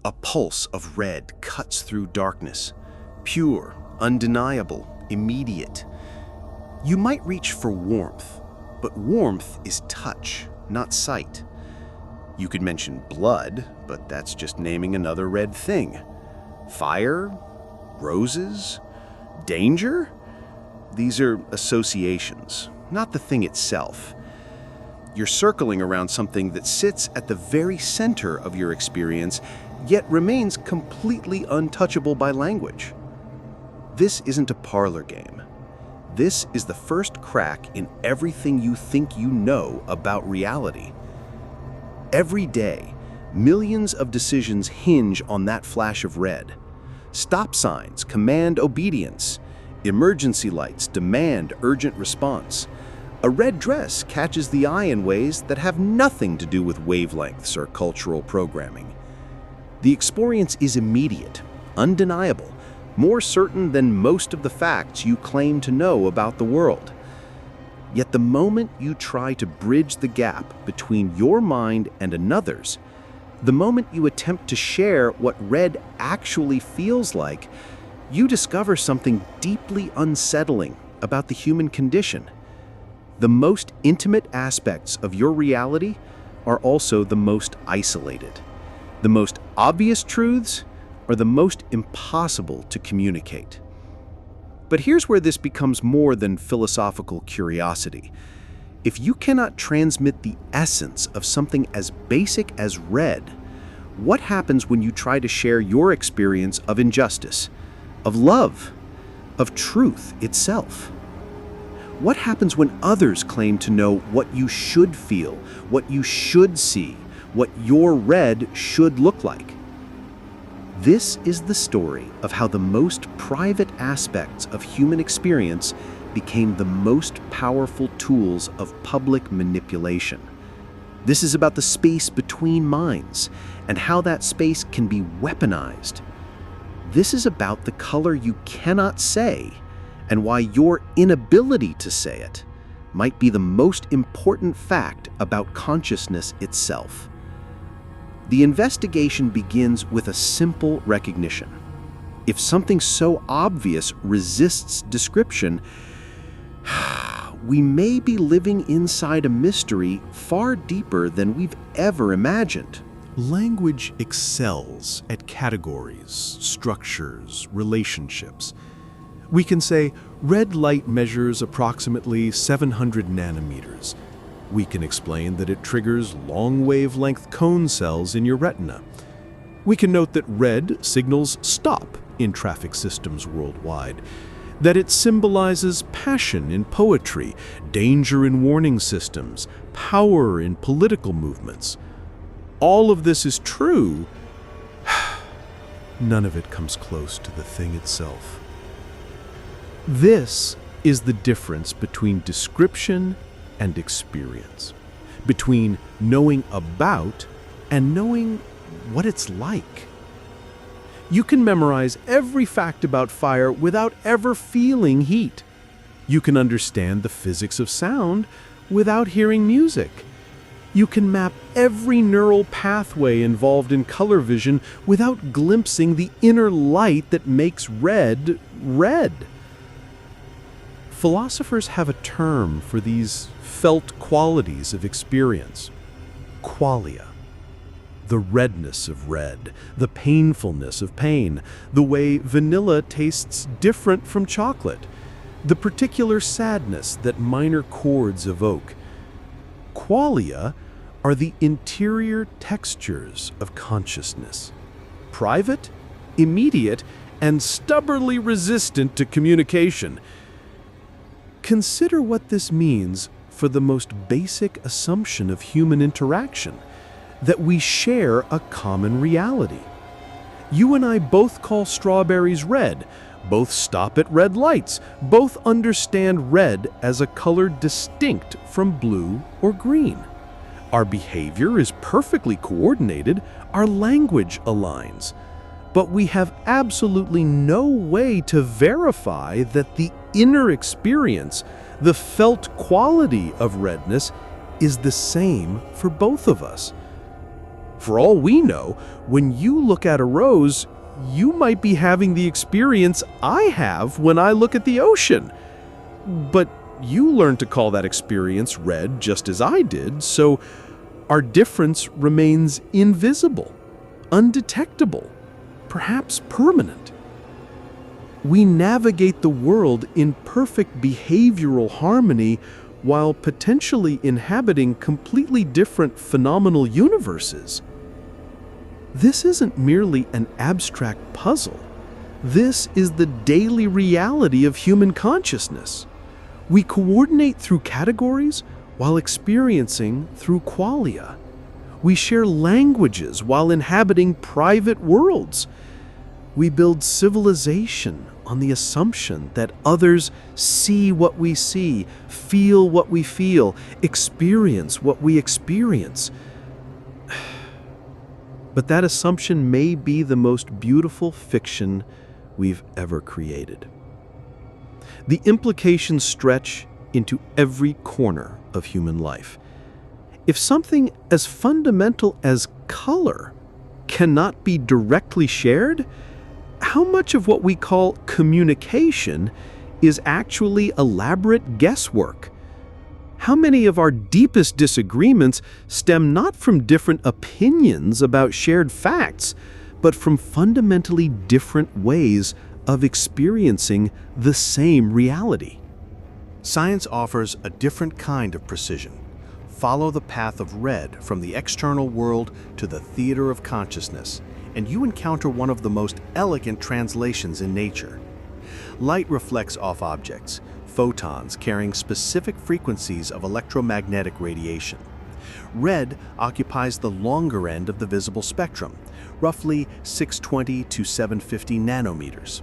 A pulse of red cuts through darkness. Pure, undeniable, immediate. You might reach for warmth, but warmth is touch, not sight. You could mention blood, but that's just naming another red thing. Fire? Roses? Danger? These are associations, not the thing itself. You're circling around something that sits at the very center of your experience, yet remains completely untouchable by language. This isn't a parlor game. This is the first crack in everything you think you know about reality. Every day, millions of decisions hinge on that flash of red. Stop signs command obedience. Emergency lights demand urgent response. A red dress catches the eye in ways that have nothing to do with wavelengths or cultural programming. The experience is immediate, undeniable, more certain than most of the facts you claim to know about the world. Yet the moment you try to bridge the gap between your mind and another's, the moment you attempt to share what red actually feels like, you discover something deeply unsettling about the human condition. The most intimate aspects of your reality are also the most isolated. The most obvious truths are the most impossible to communicate. But here's where this becomes more than philosophical curiosity. If you cannot transmit the essence of something as basic as red, what happens when you try to share your experience of injustice, of love, of truth itself? What happens when others claim to know what you should feel, what you should see, what your red should look like? This is the story of how the most private aspects of human experience became the most powerful tools of public manipulation. This is about the space between minds and how that space can be weaponized. This is about the color you cannot say and why your inability to say it might be the most important fact about consciousness itself. The investigation begins with a simple recognition. If something so obvious resists description, we may be living inside a mystery far deeper than we've ever imagined. Language excels at categories, structures, relationships. We can say red light measures approximately 700 nanometers. We can explain that it triggers long wavelength cone cells in your retina. We can note that red signals stop in traffic systems worldwide, that it symbolizes passion in poetry, danger in warning systems, power in political movements. All of this is true. None of it comes close to the thing itself. This is the difference between description and experience, between knowing about and knowing what it's like. You can memorize every fact about fire without ever feeling heat. You can understand the physics of sound without hearing music. You can map every neural pathway involved in color vision without glimpsing the inner light that makes red, red. Philosophers have a term for these felt qualities of experience: qualia. The redness of red, the painfulness of pain, the way vanilla tastes different from chocolate, the particular sadness that minor chords evoke. Qualia are the interior textures of consciousness, private, immediate, and stubbornly resistant to communication. Consider what this means for the most basic assumption of human interaction, that we share a common reality. You and I both call strawberries red, both stop at red lights, both understand red as a color distinct from blue or green. Our behavior is perfectly coordinated, our language aligns, but we have absolutely no way to verify that the inner experience, the felt quality of redness, is the same for both of us. For all we know, when you look at a rose, you might be having the experience I have when I look at the ocean. But you learned to call that experience red just as I did, so our difference remains invisible, undetectable, perhaps permanent. We navigate the world in perfect behavioral harmony while potentially inhabiting completely different phenomenal universes. This isn't merely an abstract puzzle. This is the daily reality of human consciousness. We coordinate through categories while experiencing through qualia. We share languages while inhabiting private worlds. We build civilization on the assumption that others see what we see, feel what we feel, experience what we experience. But that assumption may be the most beautiful fiction we've ever created. The implications stretch into every corner of human life. If something as fundamental as color cannot be directly shared, how much of what we call communication is actually elaborate guesswork? How many of our deepest disagreements stem not from different opinions about shared facts, but from fundamentally different ways of experiencing the same reality? Science offers a different kind of precision. Follow the path of red from the external world to the theater of consciousness, and you encounter one of the most elegant translations in nature. Light reflects off objects, photons carrying specific frequencies of electromagnetic radiation. Red occupies the longer end of the visible spectrum, roughly 620 to 750 nanometers.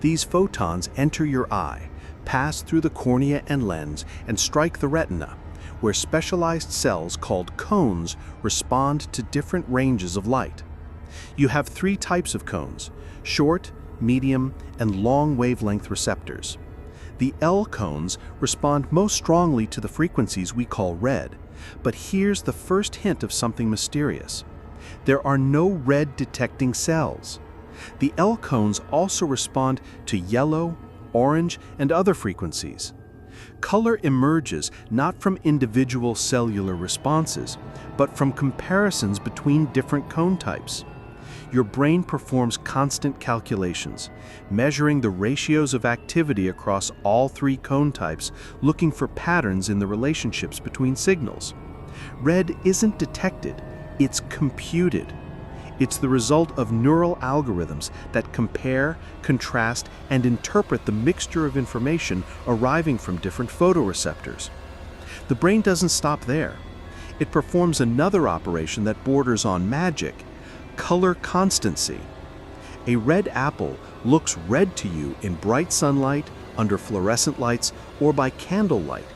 These photons enter your eye, pass through the cornea and lens, and strike the retina, where specialized cells called cones respond to different ranges of light. You have three types of cones: short, medium, and long wavelength receptors. The L cones respond most strongly to the frequencies we call red, but here's the first hint of something mysterious. There are no red detecting cells. The L cones also respond to yellow, orange, and other frequencies. Color emerges not from individual cellular responses, but from comparisons between different cone types. Your brain performs constant calculations, measuring the ratios of activity across all three cone types, looking for patterns in the relationships between signals. Red isn't detected, it's computed. It's the result of neural algorithms that compare, contrast, and interpret the mixture of information arriving from different photoreceptors. The brain doesn't stop there. It performs another operation that borders on magic: color constancy. A red apple looks red to you in bright sunlight, under fluorescent lights, or by candlelight,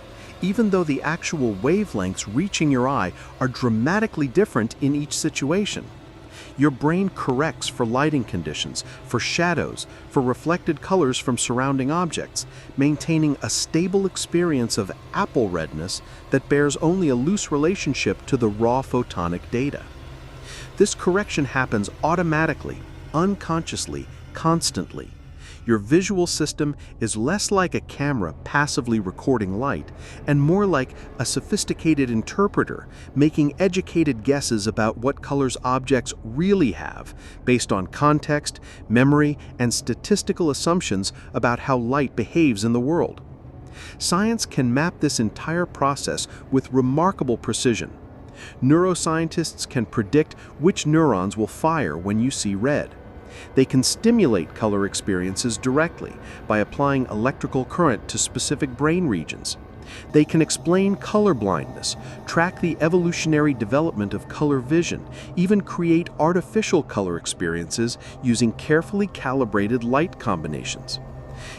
even though the actual wavelengths reaching your eye are dramatically different in each situation. Your brain corrects for lighting conditions, for shadows, for reflected colors from surrounding objects, maintaining a stable experience of apple redness that bears only a loose relationship to the raw photonic data. This correction happens automatically, unconsciously, constantly. Your visual system is less like a camera passively recording light and more like a sophisticated interpreter making educated guesses about what colors objects really have based on context, memory, and statistical assumptions about how light behaves in the world. Science can map this entire process with remarkable precision. Neuroscientists can predict which neurons will fire when you see red. They can stimulate color experiences directly by applying electrical current to specific brain regions. They can explain color blindness, track the evolutionary development of color vision, even create artificial color experiences using carefully calibrated light combinations.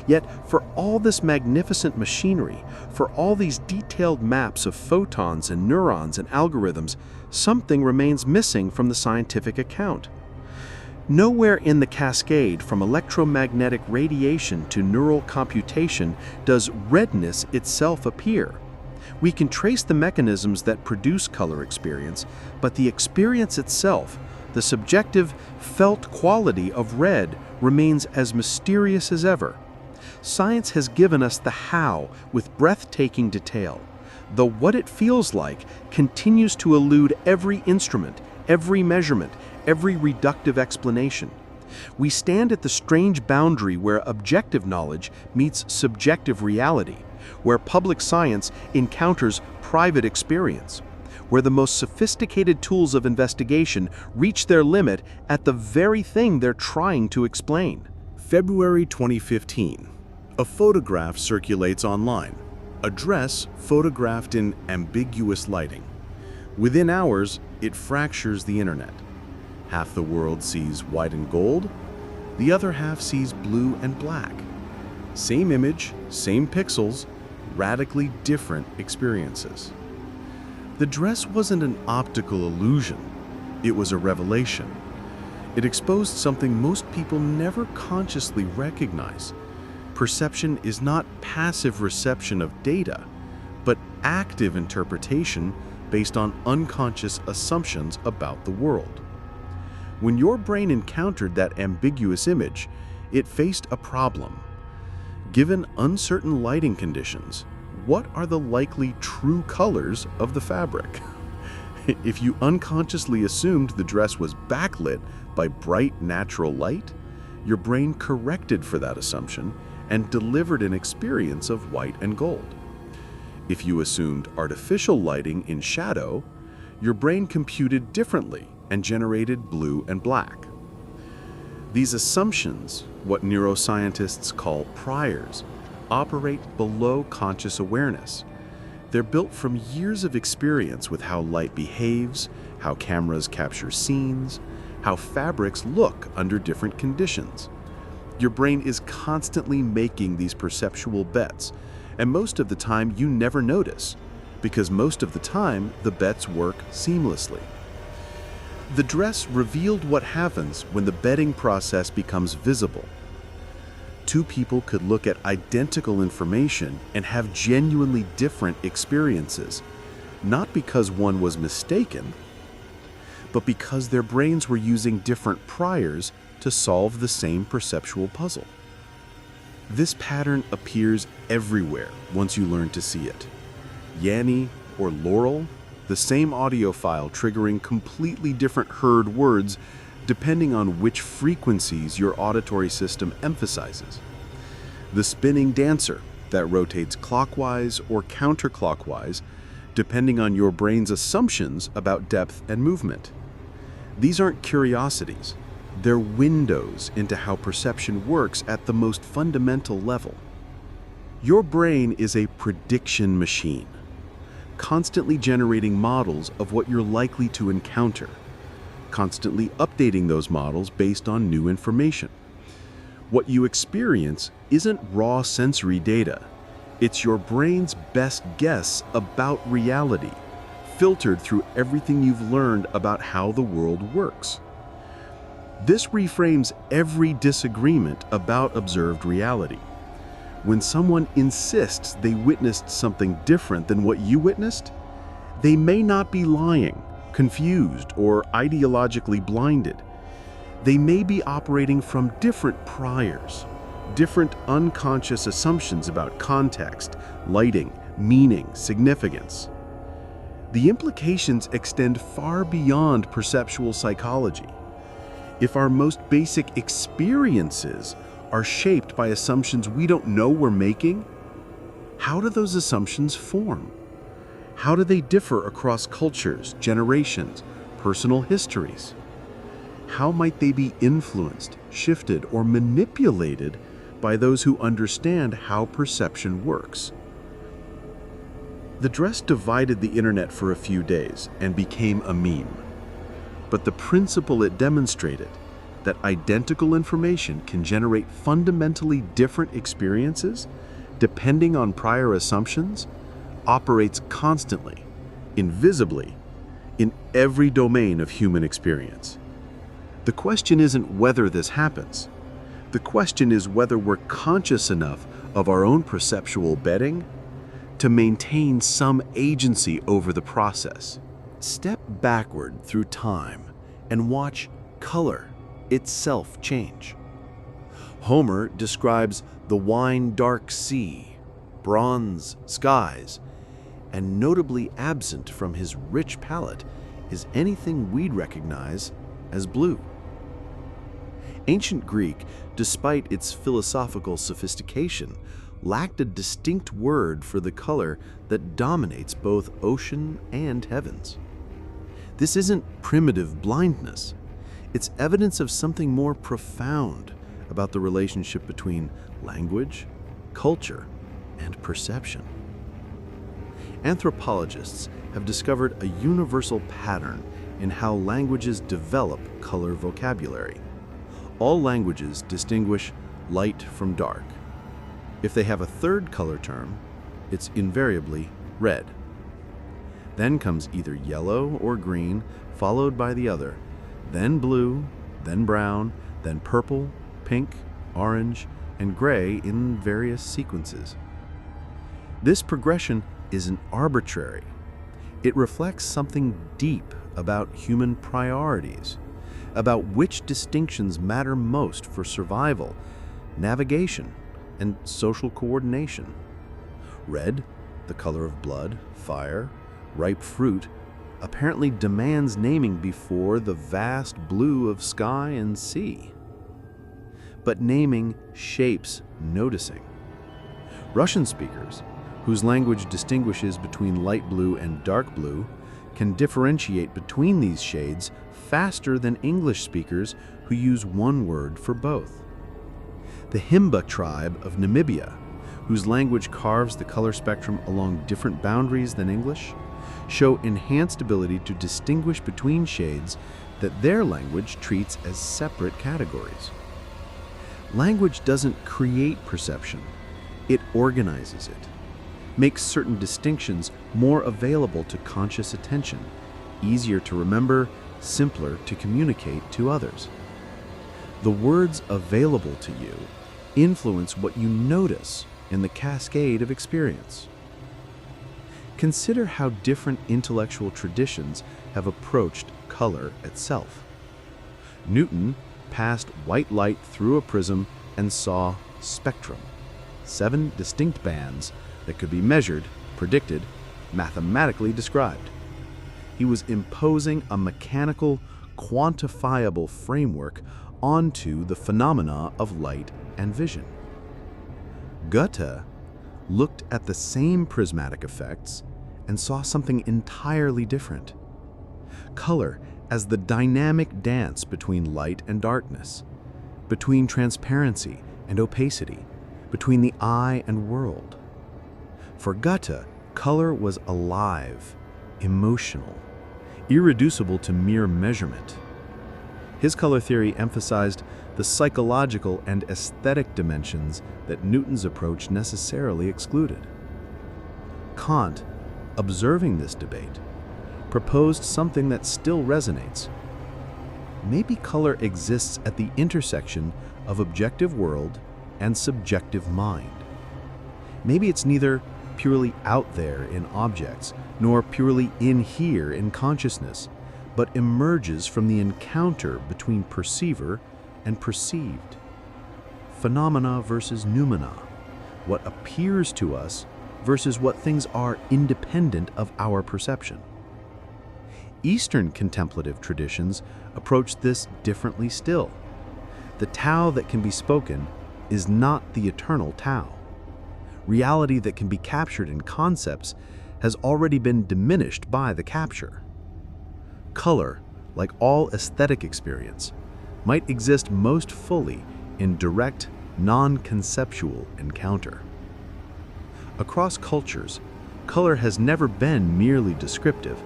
Yet, for all this magnificent machinery, for all these detailed maps of photons and neurons and algorithms, something remains missing from the scientific account. Nowhere in the cascade from electromagnetic radiation to neural computation does redness itself appear. We can trace the mechanisms that produce color experience, but the experience itself, the subjective, felt quality of red, remains as mysterious as ever. Science has given us the how with breathtaking detail. The what it feels like continues to elude every instrument, every measurement, every reductive explanation. We stand at the strange boundary where objective knowledge meets subjective reality, where public science encounters private experience, where the most sophisticated tools of investigation reach their limit at the very thing they're trying to explain. February 2015. A photograph circulates online. A dress photographed in ambiguous lighting. Within hours, it fractures the internet. Half the world sees white and gold, the other half sees blue and black. Same image, same pixels, radically different experiences. The dress wasn't an optical illusion, it was a revelation. It exposed something most people never consciously recognize. Perception is not passive reception of data, but active interpretation based on unconscious assumptions about the world. When your brain encountered that ambiguous image, it faced a problem. Given uncertain lighting conditions, what are the likely true colors of the fabric? If you unconsciously assumed the dress was backlit by bright natural light, your brain corrected for that assumption and delivered an experience of white and gold. If you assumed artificial lighting in shadow, your brain computed differently and generated blue and black. These assumptions, what neuroscientists call priors, operate below conscious awareness. They're built from years of experience with how light behaves, how cameras capture scenes, how fabrics look under different conditions. Your brain is constantly making these perceptual bets, and most of the time you never notice, because most of the time the bets work seamlessly. The dress revealed what happens when the betting process becomes visible. Two people could look at identical information and have genuinely different experiences, not because one was mistaken, but because their brains were using different priors to solve the same perceptual puzzle. This pattern appears everywhere once you learn to see it. Yanny or Laurel, the same audio file triggering completely different heard words depending on which frequencies your auditory system emphasizes. The spinning dancer that rotates clockwise or counterclockwise depending on your brain's assumptions about depth and movement. These aren't curiosities. They're windows into how perception works at the most fundamental level. Your brain is a prediction machine, constantly generating models of what you're likely to encounter, constantly updating those models based on new information. What you experience isn't raw sensory data. It's your brain's best guess about reality, filtered through everything you've learned about how the world works. This reframes every disagreement about observed reality. When someone insists they witnessed something different than what you witnessed, they may not be lying, confused, or ideologically blinded. They may be operating from different priors, different unconscious assumptions about context, lighting, meaning, significance. The implications extend far beyond perceptual psychology. If our most basic experiences are shaped by assumptions we don't know we're making, how do those assumptions form? How do they differ across cultures, generations, personal histories? How might they be influenced, shifted, or manipulated by those who understand how perception works? The dress divided the internet for a few days and became a meme. But the principle it demonstrated, that identical information can generate fundamentally different experiences depending on prior assumptions, operates constantly, invisibly, in every domain of human experience. The question isn't whether this happens. The question is whether we're conscious enough of our own perceptual betting to maintain some agency over the process. Step backward through time and watch color itself change. Homer describes the wine-dark sea, bronze skies, and notably absent from his rich palette is anything we'd recognize as blue. Ancient Greek, despite its philosophical sophistication, lacked a distinct word for the color that dominates both ocean and heavens. This isn't primitive blindness. It's evidence of something more profound about the relationship between language, culture, and perception. Anthropologists have discovered a universal pattern in how languages develop color vocabulary. All languages distinguish light from dark. If they have a third color term, it's invariably red. Then comes either yellow or green, followed by the other, then blue, then brown, then purple, pink, orange, and gray in various sequences. This progression isn't arbitrary. It reflects something deep about human priorities, about which distinctions matter most for survival, navigation, and social coordination. Red, the color of blood, fire, ripe fruit, apparently demands naming before the vast blue of sky and sea. But naming shapes noticing. Russian speakers, whose language distinguishes between light blue and dark blue, can differentiate between these shades faster than English speakers who use one word for both. The Himba tribe of Namibia, whose language carves the color spectrum along different boundaries than English, show enhanced ability to distinguish between shades that their language treats as separate categories. Language doesn't create perception, it organizes it, makes certain distinctions more available to conscious attention, easier to remember, simpler to communicate to others. The words available to you influence what you notice in the cascade of experience. Consider how different intellectual traditions have approached color itself. Newton passed white light through a prism and saw spectrum, 7 distinct bands that could be measured, predicted, mathematically described. He was imposing a mechanical, quantifiable framework onto the phenomena of light and vision. Goethe looked at the same prismatic effects and saw something entirely different. Color as the dynamic dance between light and darkness, between transparency and opacity, between the eye and world. For Goethe, color was alive, emotional, irreducible to mere measurement. His color theory emphasized the psychological and aesthetic dimensions that Newton's approach necessarily excluded. Kant, observing this debate, proposed something that still resonates. Maybe color exists at the intersection of objective world and subjective mind. Maybe it's neither purely out there in objects, nor purely in here in consciousness, but emerges from the encounter between perceiver and perceived. Phenomena versus noumena, what appears to us versus what things are independent of our perception. Eastern contemplative traditions approach this differently still. The Tao that can be spoken is not the eternal Tao. Reality that can be captured in concepts has already been diminished by the capture. Color, like all aesthetic experience, might exist most fully in direct, non-conceptual encounter. Across cultures, color has never been merely descriptive.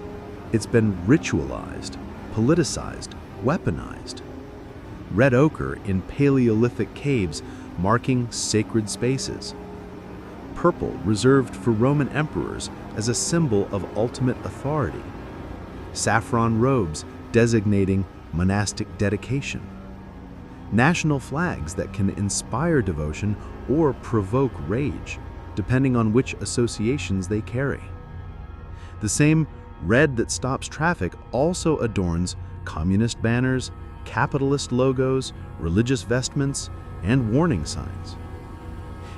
It's been ritualized, politicized, weaponized. Red ochre in Paleolithic caves marking sacred spaces. Purple reserved for Roman emperors as a symbol of ultimate authority. Saffron robes designating monastic dedication. National flags that can inspire devotion or provoke rage. depending on which associations they carry. The same red that stops traffic also adorns communist banners, capitalist logos, religious vestments, and warning signs.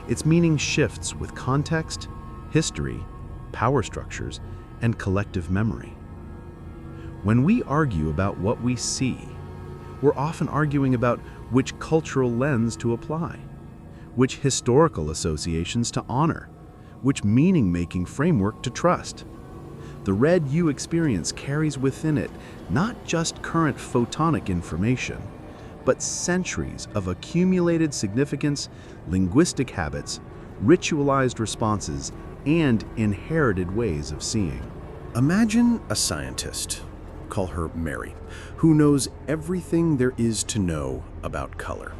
Its meaning shifts with context, history, power structures, and collective memory. When we argue about what we see, we're often arguing about which cultural lens to apply, which historical associations to honor, which meaning-making framework to trust. The red you experience carries within it not just current photonic information, but centuries of accumulated significance, linguistic habits, ritualized responses, and inherited ways of seeing. Imagine a scientist, call her Mary, who knows everything there is to know about color.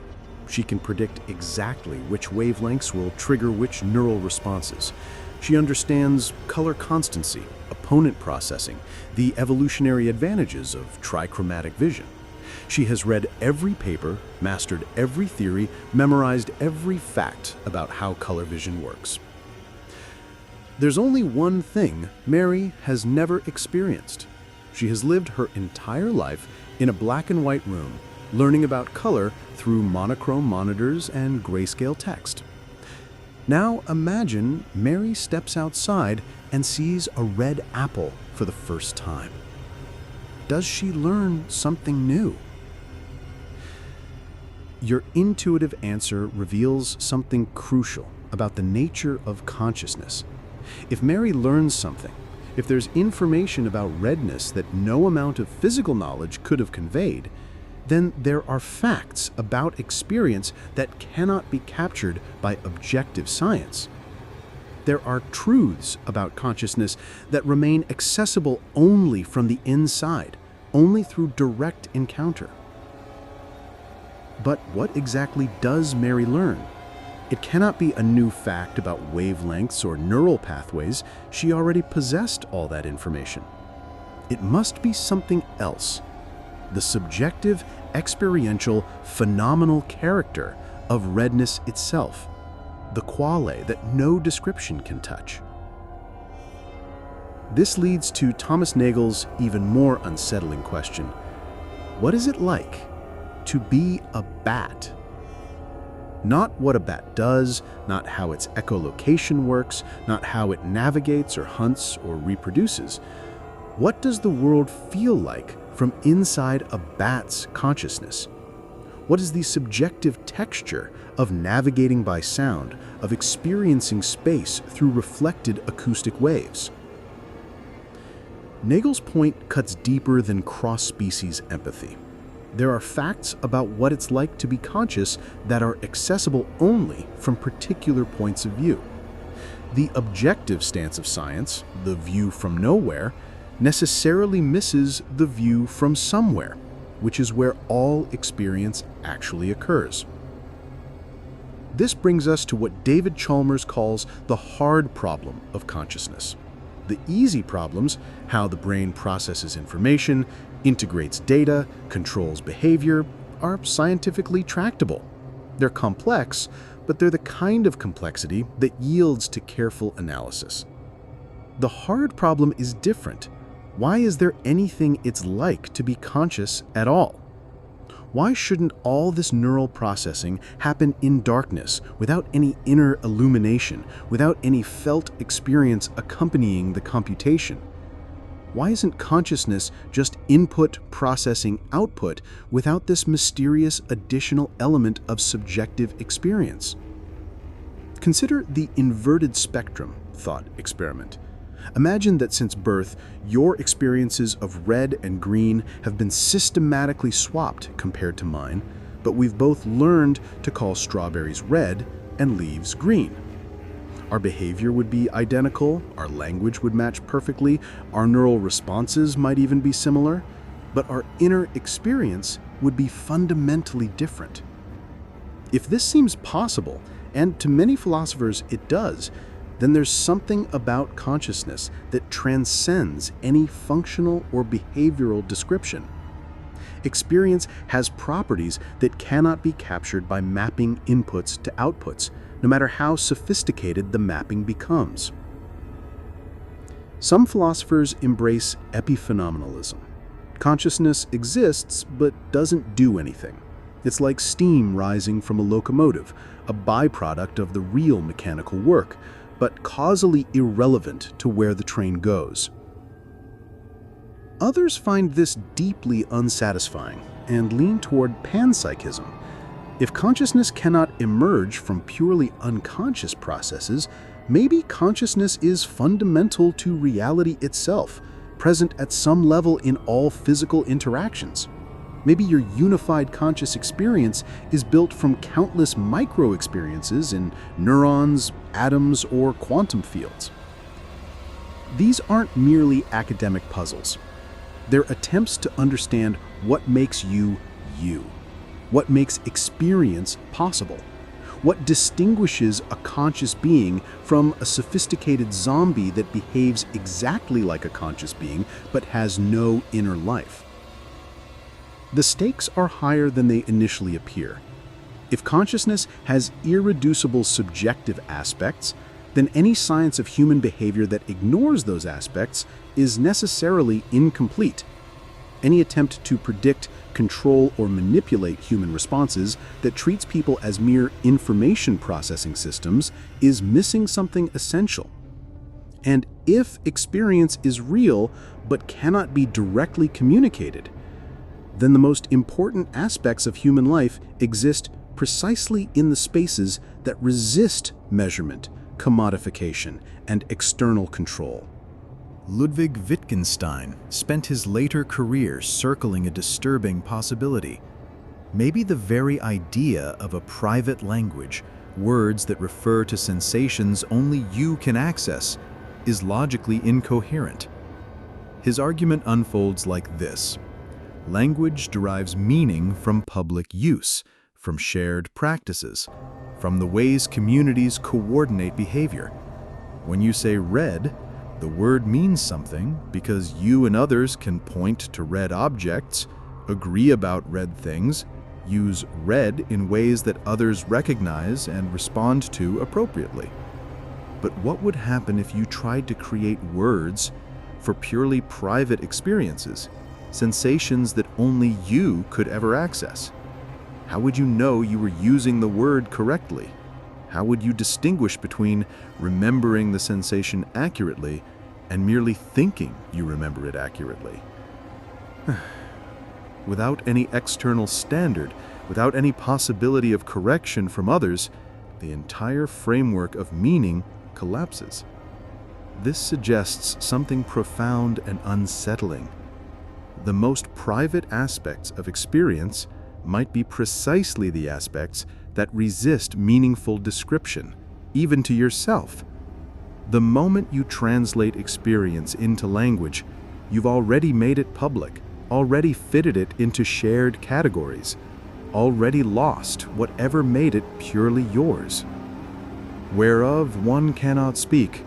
She can predict exactly which wavelengths will trigger which neural responses. She understands color constancy, opponent processing, the evolutionary advantages of trichromatic vision. She has read every paper, mastered every theory, memorized every fact about how color vision works. There's only one thing Mary has never experienced. She has lived her entire life in a black and white room, learning about color through monochrome monitors and grayscale text. Now imagine Mary steps outside and sees a red apple for the first time. Does she learn something new? Your intuitive answer reveals something crucial about the nature of consciousness. If Mary learns something, if there's information about redness that no amount of physical knowledge could have conveyed, then there are facts about experience that cannot be captured by objective science. There are truths about consciousness that remain accessible only from the inside, only through direct encounter. But what exactly does Mary learn? It cannot be a new fact about wavelengths or neural pathways. She already possessed all that information. It must be something else. The subjective, experiential, phenomenal character of redness itself, the qualia that no description can touch. This leads to Thomas Nagel's even more unsettling question: what is it like to be a bat? Not what a bat does, not how its echolocation works, not how it navigates or hunts or reproduces. What does the world feel like from inside a bat's consciousness? What is the subjective texture of navigating by sound, of experiencing space through reflected acoustic waves? Nagel's point cuts deeper than cross-species empathy. There are facts about what it's like to be conscious that are accessible only from particular points of view. The objective stance of science, the view from nowhere, necessarily misses the view from somewhere, which is where all experience actually occurs. This brings us to what David Chalmers calls the hard problem of consciousness. The easy problems, how the brain processes information, integrates data, controls behavior, are scientifically tractable. They're complex, but they're the kind of complexity that yields to careful analysis. The hard problem is different. Why is there anything it's like to be conscious at all? Why shouldn't all this neural processing happen in darkness, without any inner illumination, without any felt experience accompanying the computation? Why isn't consciousness just input, processing, output, without this mysterious additional element of subjective experience? Consider the inverted spectrum thought experiment. Imagine that since birth, your experiences of red and green have been systematically swapped compared to mine, but we've both learned to call strawberries red and leaves green. Our behavior would be identical, our language would match perfectly, our neural responses might even be similar, but our inner experience would be fundamentally different. If this seems possible, and to many philosophers it does, then there's something about consciousness that transcends any functional or behavioral description. Experience has properties that cannot be captured by mapping inputs to outputs, no matter how sophisticated the mapping becomes. Some philosophers embrace epiphenomenalism. Consciousness exists but doesn't do anything. It's like steam rising from a locomotive, a byproduct of the real mechanical work, but causally irrelevant to where the train goes. Others find this deeply unsatisfying and lean toward panpsychism. If consciousness cannot emerge from purely unconscious processes, maybe consciousness is fundamental to reality itself, present at some level in all physical interactions. Maybe your unified conscious experience is built from countless micro-experiences in neurons, atoms, or quantum fields. These aren't merely academic puzzles. They're attempts to understand what makes you, you. What makes experience possible. What distinguishes a conscious being from a sophisticated zombie that behaves exactly like a conscious being but has no inner life. The stakes are higher than they initially appear. If consciousness has irreducible subjective aspects, then any science of human behavior that ignores those aspects is necessarily incomplete. Any attempt to predict, control, or manipulate human responses that treats people as mere information processing systems is missing something essential. And if experience is real but cannot be directly communicated, then the most important aspects of human life exist precisely in the spaces that resist measurement, commodification, and external control. Ludwig Wittgenstein spent his later career circling a disturbing possibility. Maybe the very idea of a private language, words that refer to sensations only you can access, is logically incoherent. His argument unfolds like this. Language derives meaning from public use, from shared practices, from the ways communities coordinate behavior. When you say red, the word means something because you and others can point to red objects, agree about red things, use red in ways that others recognize and respond to appropriately. But what would happen if you tried to create words for purely private experiences, sensations that only you could ever access? How would you know you were using the word correctly? How would you distinguish between remembering the sensation accurately and merely thinking you remember it accurately? Without any external standard, without any possibility of correction from others, the entire framework of meaning collapses. This suggests something profound and unsettling. The most private aspects of experience might be precisely the aspects that resist meaningful description, even to yourself. The moment you translate experience into language, you've already made it public, already fitted it into shared categories, already lost whatever made it purely yours. Whereof one cannot speak,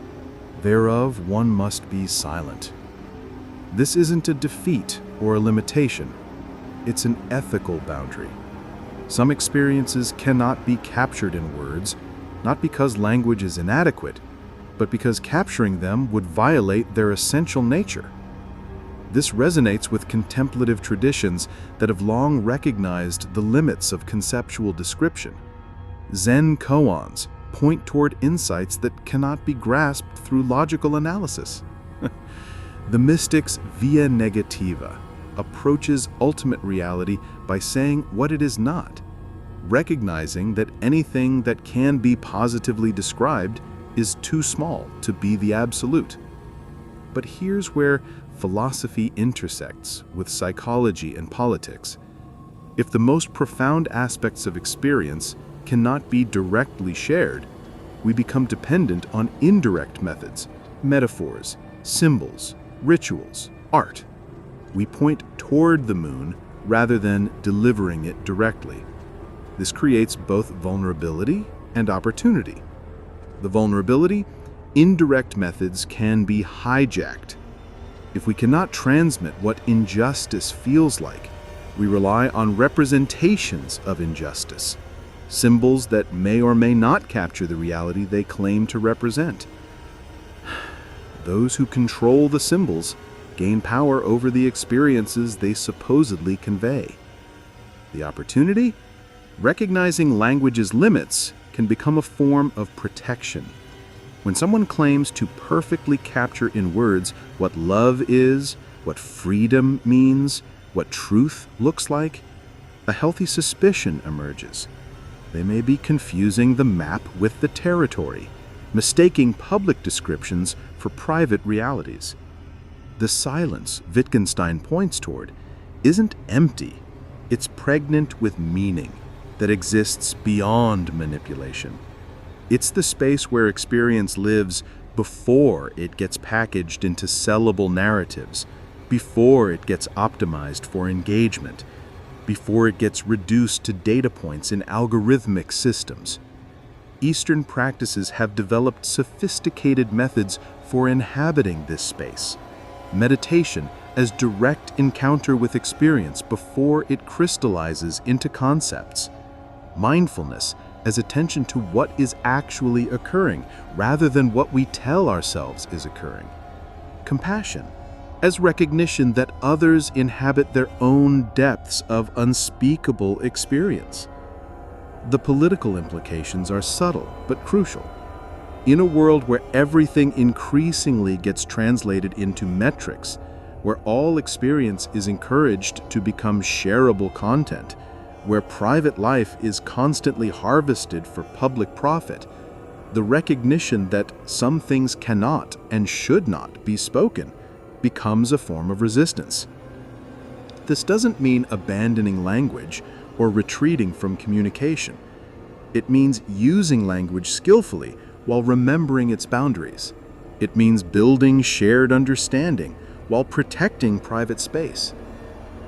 thereof one must be silent. This isn't a defeat or a limitation. It's an ethical boundary. Some experiences cannot be captured in words, not because language is inadequate, but because capturing them would violate their essential nature. This resonates with contemplative traditions that have long recognized the limits of conceptual description. Zen koans point toward insights that cannot be grasped through logical analysis. The mystic's via negativa approaches ultimate reality by saying what it is not, recognizing that anything that can be positively described is too small to be the absolute. But here's where philosophy intersects with psychology and politics. If the most profound aspects of experience cannot be directly shared, we become dependent on indirect methods, metaphors, symbols, rituals, art. We point toward the moon rather than delivering it directly. This creates both vulnerability and opportunity. The vulnerability, indirect methods can be hijacked. If we cannot transmit what injustice feels like, we rely on representations of injustice. symbols that may or may not capture the reality they claim to represent. Those who control the symbols gain power over the experiences they supposedly convey. The opportunity? Recognizing language's limits can become a form of protection. When someone claims to perfectly capture in words what love is, what freedom means, what truth looks like, a healthy suspicion emerges. They may be confusing the map with the territory, mistaking public descriptions for private realities. The silence Wittgenstein points toward isn't empty, it's pregnant with meaning that exists beyond manipulation. It's the space where experience lives before it gets packaged into sellable narratives, before it gets optimized for engagement, before it gets reduced to data points in algorithmic systems. Eastern practices have developed sophisticated methods for inhabiting this space. Meditation as direct encounter with experience before it crystallizes into concepts. Mindfulness as attention to what is actually occurring rather than what we tell ourselves is occurring. Compassion as recognition that others inhabit their own depths of unspeakable experience. The political implications are subtle but crucial. In a world where everything increasingly gets translated into metrics, where all experience is encouraged to become shareable content, where private life is constantly harvested for public profit, the recognition that some things cannot and should not be spoken becomes a form of resistance. This doesn't mean abandoning language or retreating from communication. It means using language skillfully while remembering its boundaries. It means building shared understanding while protecting private space.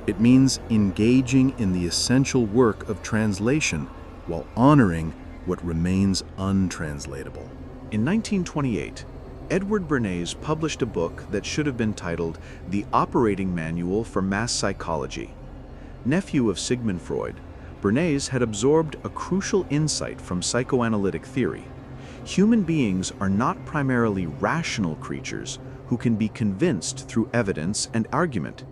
It means engaging in the essential work of translation while honoring what remains untranslatable. In 1928, Edward Bernays published a book that should have been titled The Operating Manual for Mass Psychology. Nephew of Sigmund Freud, Bernays had absorbed a crucial insight from psychoanalytic theory. Human beings are not primarily rational creatures who can be convinced through evidence and argument.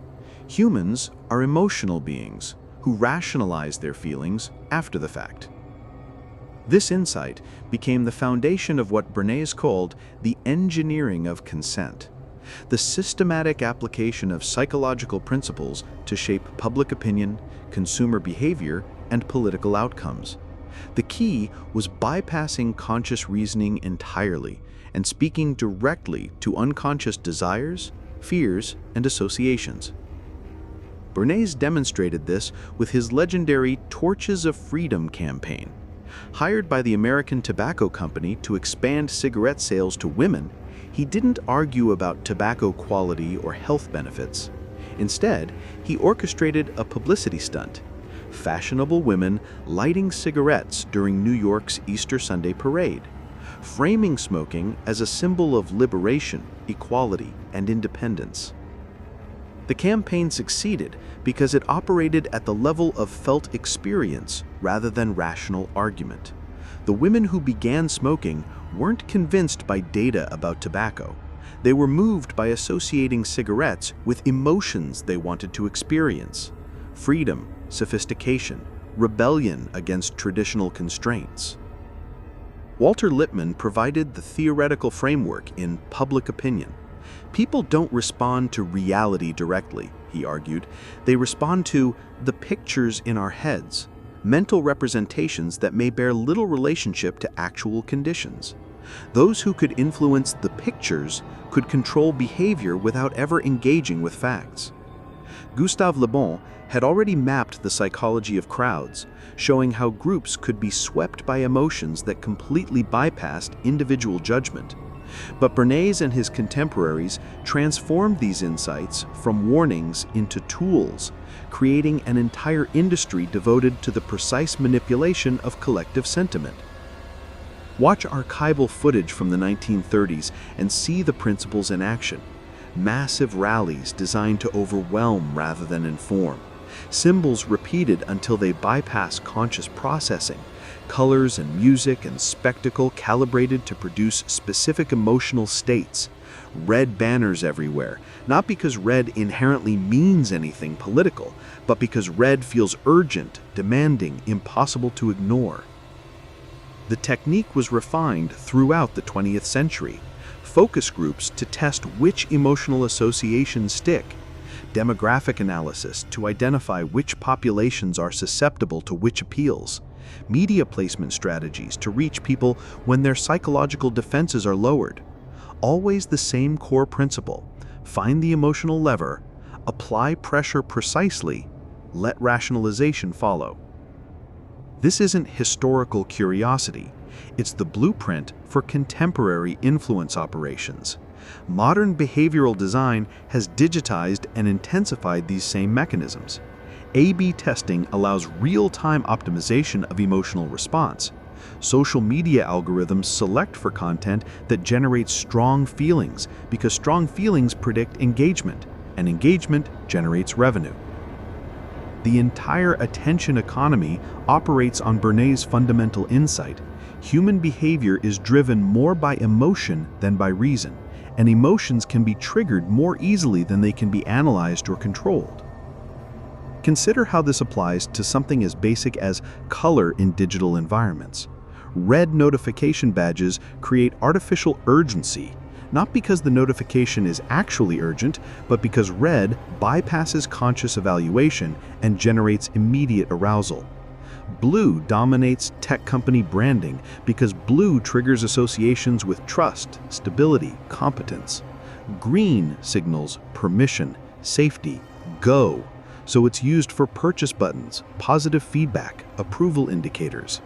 Humans are emotional beings who rationalize their feelings after the fact. This insight became the foundation of what Bernays called the engineering of consent, the systematic application of psychological principles to shape public opinion, consumer behavior, and political outcomes. The key was bypassing conscious reasoning entirely and speaking directly to unconscious desires, fears, and associations. Bernays demonstrated this with his legendary Torches of Freedom campaign. Hired by the American Tobacco Company to expand cigarette sales to women, he didn't argue about tobacco quality or health benefits. Instead, he orchestrated a publicity stunt: fashionable women lighting cigarettes during New York's Easter Sunday parade, framing smoking as a symbol of liberation, equality, and independence. The campaign succeeded because it operated at the level of felt experience rather than rational argument. The women who began smoking weren't convinced by data about tobacco. They were moved by associating cigarettes with emotions they wanted to experience: freedom, sophistication, rebellion against traditional constraints. Walter Lippmann provided the theoretical framework in Public Opinion. People don't respond to reality directly, he argued. They respond to the pictures in our heads, mental representations that may bear little relationship to actual conditions. Those who could influence the pictures could control behavior without ever engaging with facts. Gustave Le Bon had already mapped the psychology of crowds, showing how groups could be swept by emotions that completely bypassed individual judgment. But Bernays and his contemporaries transformed these insights from warnings into tools, creating an entire industry devoted to the precise manipulation of collective sentiment. Watch archival footage from the 1930s and see the principles in action. Massive rallies designed to overwhelm rather than inform. Symbols repeated until they bypass conscious processing. Colors and music and spectacle calibrated to produce specific emotional states. Red banners everywhere, not because red inherently means anything political, but because red feels urgent, demanding, impossible to ignore. The technique was refined throughout the 20th century. Focus groups to test which emotional associations stick. Demographic analysis to identify which populations are susceptible to which appeals. Media placement strategies to reach people when their psychological defenses are lowered. Always the same core principle: find the emotional lever, apply pressure precisely, let rationalization follow. This isn't historical curiosity. It's the blueprint for contemporary influence operations. Modern behavioral design has digitized and intensified these same mechanisms. A/B testing allows real-time optimization of emotional response. Social media algorithms select for content that generates strong feelings because strong feelings predict engagement, and engagement generates revenue. The entire attention economy operates on Bernays' fundamental insight. Human behavior is driven more by emotion than by reason, and emotions can be triggered more easily than they can be analyzed or controlled. Consider how this applies to something as basic as color in digital environments. Red notification badges create artificial urgency, not because the notification is actually urgent, but because red bypasses conscious evaluation and generates immediate arousal. Blue dominates tech company branding because blue triggers associations with trust, stability, competence. Green signals permission, safety, go, so it's used for purchase buttons, positive feedback, approval indicators.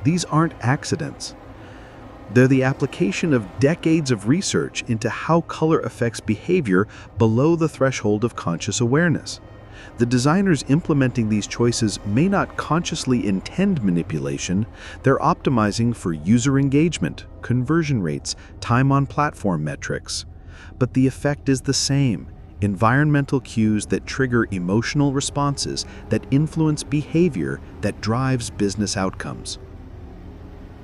These aren't accidents. They're the application of decades of research into how color affects behavior below the threshold of conscious awareness. The designers implementing these choices may not consciously intend manipulation. They're optimizing for user engagement, conversion rates, time on platform metrics. But the effect is the same: environmental cues that trigger emotional responses that influence behavior that drives business outcomes.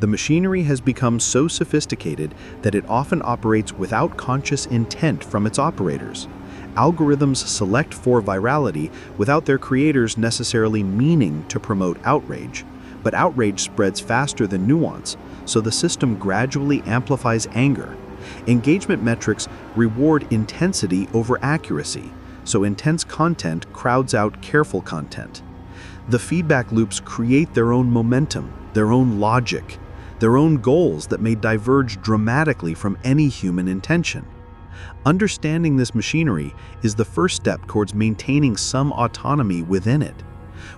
The machinery has become so sophisticated that it often operates without conscious intent from its operators. Algorithms select for virality without their creators necessarily meaning to promote outrage, but outrage spreads faster than nuance, so the system gradually amplifies anger. Engagement metrics reward intensity over accuracy, so intense content crowds out careful content. The feedback loops create their own momentum, their own logic, their own goals that may diverge dramatically from any human intention. Understanding this machinery is the first step towards maintaining some autonomy within it.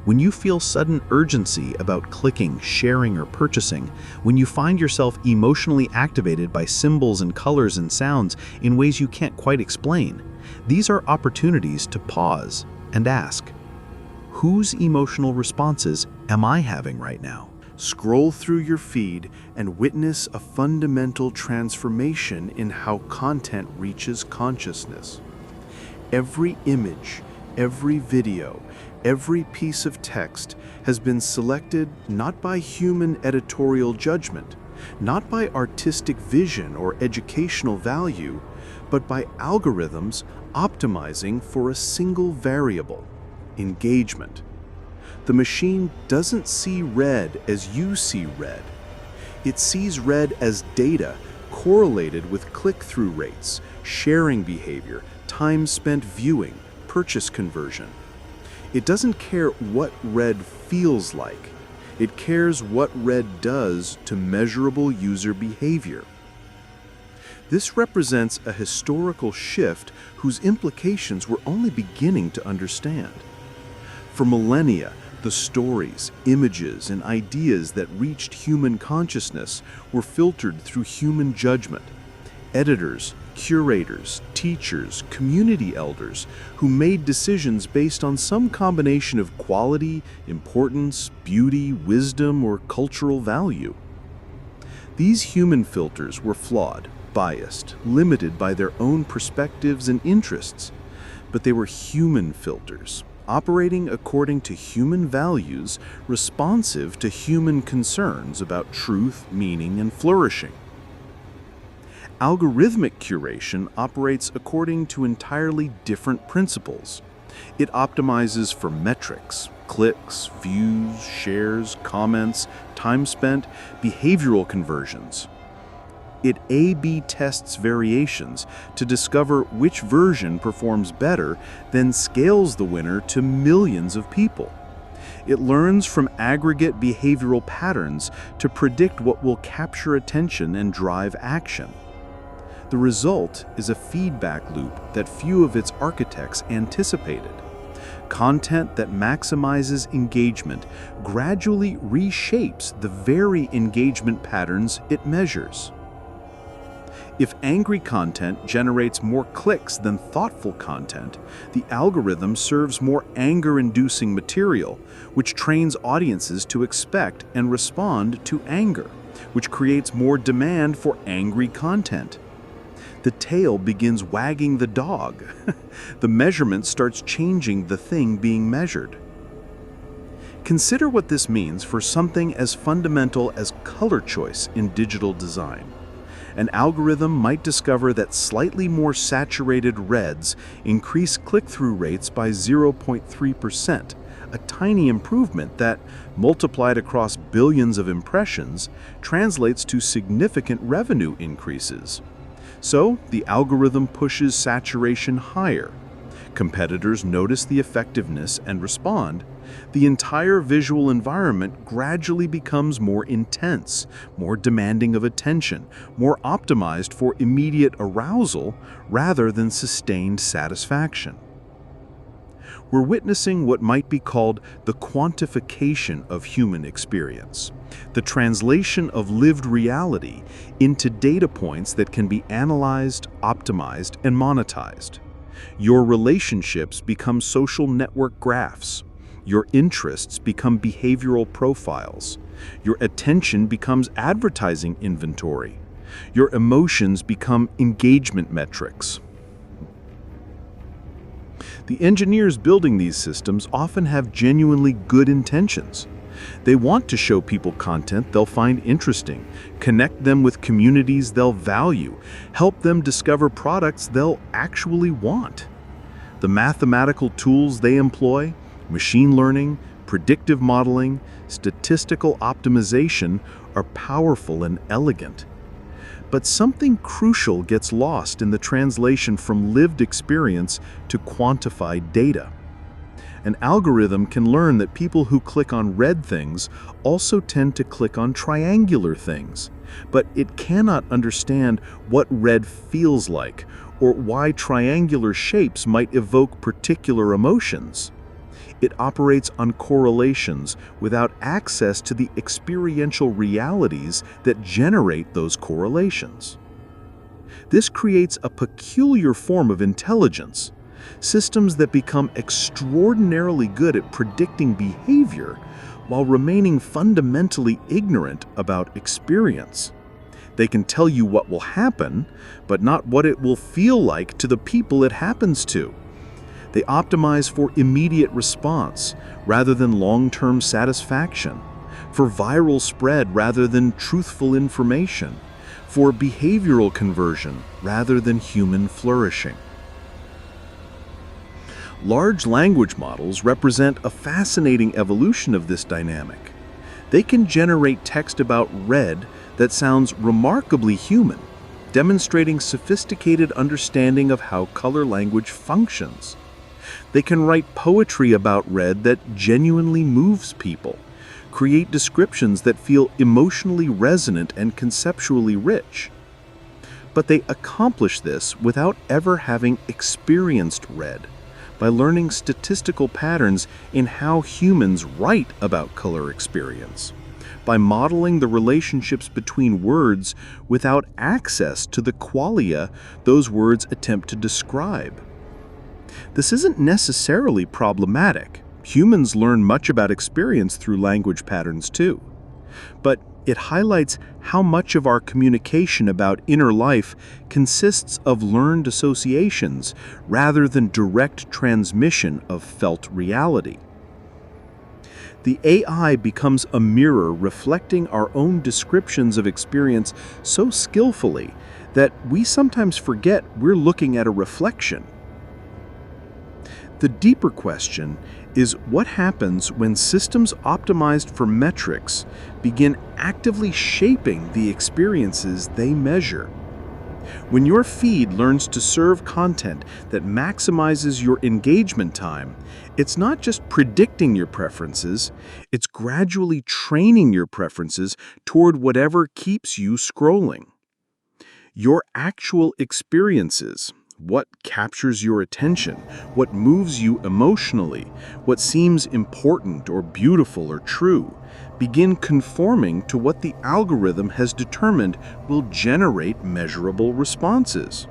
When you feel sudden urgency about clicking, sharing, or purchasing, when you find yourself emotionally activated by symbols and colors and sounds in ways you can't quite explain, these are opportunities to pause and ask, whose emotional responses am I having right now? Scroll through your feed and witness a fundamental transformation in how content reaches consciousness. Every image, every video, every piece of text has been selected not by human editorial judgment, not by artistic vision or educational value, but by algorithms optimizing for a single variable: engagement. The machine doesn't see red as you see red. It sees red as data correlated with click-through rates, sharing behavior, time spent viewing, purchase conversion. It doesn't care what red feels like. It cares what red does to measurable user behavior. This represents a historical shift whose implications we're only beginning to understand. For millennia, the stories, images, and ideas that reached human consciousness were filtered through human judgment. Editors, curators, teachers, community elders who made decisions based on some combination of quality, importance, beauty, wisdom, or cultural value. These human filters were flawed, biased, limited by their own perspectives and interests, but they were human filters, operating according to human values, responsive to human concerns about truth, meaning, and flourishing. Algorithmic curation operates according to entirely different principles. It optimizes for metrics, clicks, views, shares, comments, time spent, behavioral conversions. It A/B tests variations to discover which version performs better, then scales the winner to millions of people. It learns from aggregate behavioral patterns to predict what will capture attention and drive action. The result is a feedback loop that few of its architects anticipated. Content that maximizes engagement gradually reshapes the very engagement patterns it measures. If angry content generates more clicks than thoughtful content, the algorithm serves more anger-inducing material, which trains audiences to expect and respond to anger, which creates more demand for angry content. The tail begins wagging the dog. The measurement starts changing the thing being measured. Consider what this means for something as fundamental as color choice in digital design. An algorithm might discover that slightly more saturated reds increase click-through rates by 0.3%, a tiny improvement that, multiplied across billions of impressions, translates to significant revenue increases. So, the algorithm pushes saturation higher. Competitors notice the effectiveness and respond. The entire visual environment gradually becomes more intense, more demanding of attention, more optimized for immediate arousal rather than sustained satisfaction. We're witnessing what might be called the quantification of human experience, the translation of lived reality into data points that can be analyzed, optimized, and monetized. Your relationships become social network graphs. Your interests become behavioral profiles. Your attention becomes advertising inventory. Your emotions become engagement metrics. The engineers building these systems often have genuinely good intentions. They want to show people content they'll find interesting, connect them with communities they'll value, help them discover products they'll actually want. The mathematical tools they employ, machine learning, predictive modeling, statistical optimization, are powerful and elegant. But something crucial gets lost in the translation from lived experience to quantified data. An algorithm can learn that people who click on red things also tend to click on triangular things, but it cannot understand what red feels like or why triangular shapes might evoke particular emotions. It operates on correlations without access to the experiential realities that generate those correlations. This creates a peculiar form of intelligence, systems that become extraordinarily good at predicting behavior while remaining fundamentally ignorant about experience. They can tell you what will happen, but not what it will feel like to the people it happens to. They optimize for immediate response rather than long-term satisfaction, for viral spread rather than truthful information, for behavioral conversion rather than human flourishing. Large language models represent a fascinating evolution of this dynamic. They can generate text about red that sounds remarkably human, demonstrating sophisticated understanding of how color language functions. They can write poetry about red that genuinely moves people, create descriptions that feel emotionally resonant and conceptually rich. But they accomplish this without ever having experienced red, by learning statistical patterns in how humans write about color experience, by modeling the relationships between words without access to the qualia those words attempt to describe. This isn't necessarily problematic. Humans learn much about experience through language patterns too. But It highlights how much of our communication about inner life consists of learned associations rather than direct transmission of felt reality. The AI becomes a mirror reflecting our own descriptions of experience so skillfully that we sometimes forget we're looking at a reflection. The deeper question is what happens when systems optimized for metrics begin actively shaping the experiences they measure. When your feed learns to serve content that maximizes your engagement time, it's not just predicting your preferences, it's gradually training your preferences toward whatever keeps you scrolling. Your actual experiences, what captures your attention, what moves you emotionally, what seems important or beautiful or true, begin conforming to what the algorithm has determined will generate measurable responses.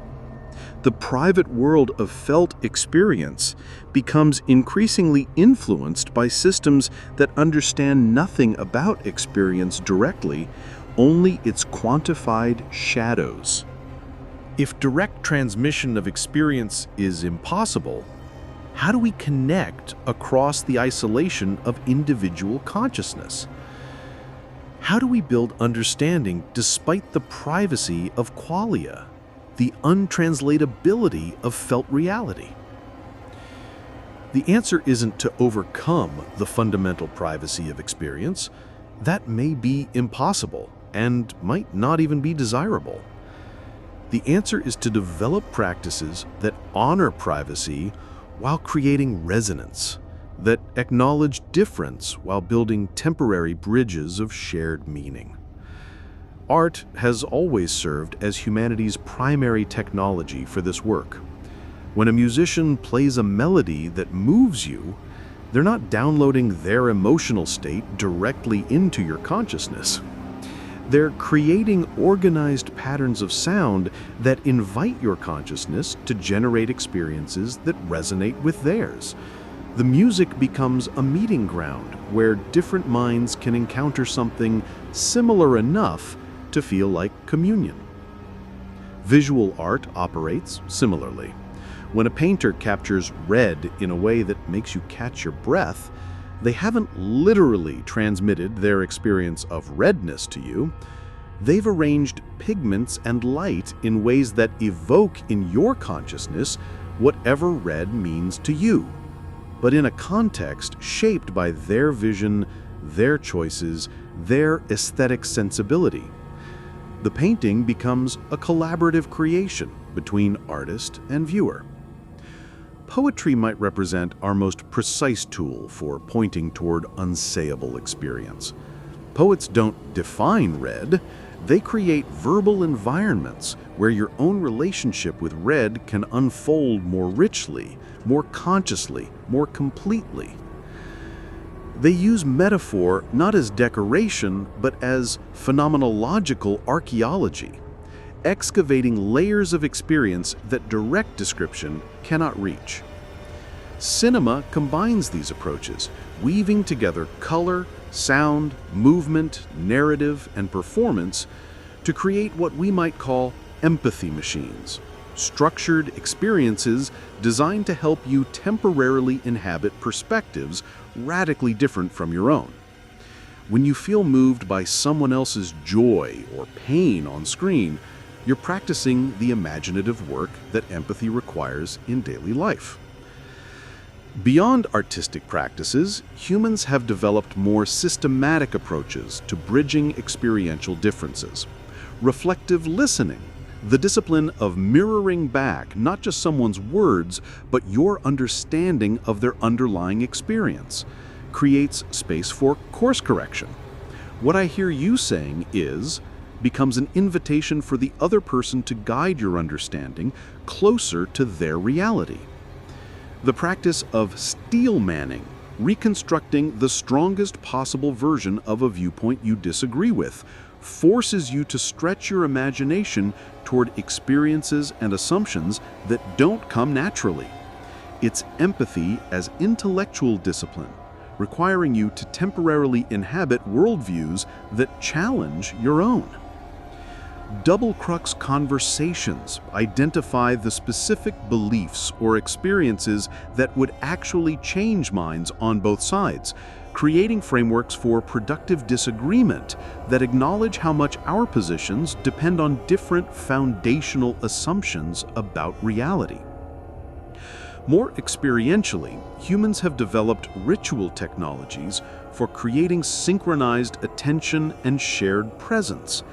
The private world of felt experience becomes increasingly influenced by systems that understand nothing about experience directly, only its quantified shadows. If direct transmission of experience is impossible, how do we connect across the isolation of individual consciousness? How do we build understanding despite the privacy of qualia, the untranslatability of felt reality? The answer isn't to overcome the fundamental privacy of experience. That may be impossible and might not even be desirable. The answer is to develop practices that honor privacy while creating resonance, that acknowledge difference while building temporary bridges of shared meaning. Art has always served as humanity's primary technology for this work. When a musician plays a melody that moves you, they're not downloading their emotional state directly into your consciousness. They're creating organized patterns of sound that invite your consciousness to generate experiences that resonate with theirs. The music becomes a meeting ground where different minds can encounter something similar enough to feel like communion. Visual art operates similarly. When a painter captures red in a way that makes you catch your breath, they haven't literally transmitted their experience of redness to you. They've arranged pigments and light in ways that evoke in your consciousness whatever red means to you, but in a context shaped by their vision, their choices, their aesthetic sensibility. The painting becomes a collaborative creation between artist and viewer. Poetry might represent our most precise tool for pointing toward unsayable experience. Poets don't define red, they create verbal environments where your own relationship with red can unfold more richly, more consciously, more completely. They use metaphor not as decoration, but as phenomenological archaeology, excavating layers of experience that direct description cannot reach. Cinema combines these approaches, weaving together color, sound, movement, narrative, and performance to create what we might call empathy machines, structured experiences designed to help you temporarily inhabit perspectives radically different from your own. When you feel moved by someone else's joy or pain on screen, you're practicing the imaginative work that empathy requires in daily life. Beyond artistic practices, humans have developed more systematic approaches to bridging experiential differences. Reflective listening, the discipline of mirroring back not just someone's words, but your understanding of their underlying experience, creates space for course correction. What I hear you saying becomes an invitation for the other person to guide your understanding closer to their reality. The practice of steel manning, reconstructing the strongest possible version of a viewpoint you disagree with, forces you to stretch your imagination toward experiences and assumptions that don't come naturally. It's empathy as intellectual discipline, requiring you to temporarily inhabit worldviews that challenge your own. Double crux conversations identify the specific beliefs or experiences that would actually change minds on both sides, creating frameworks for productive disagreement that acknowledge how much our positions depend on different foundational assumptions about reality. More experientially, humans have developed ritual technologies for creating synchronized attention and shared presence.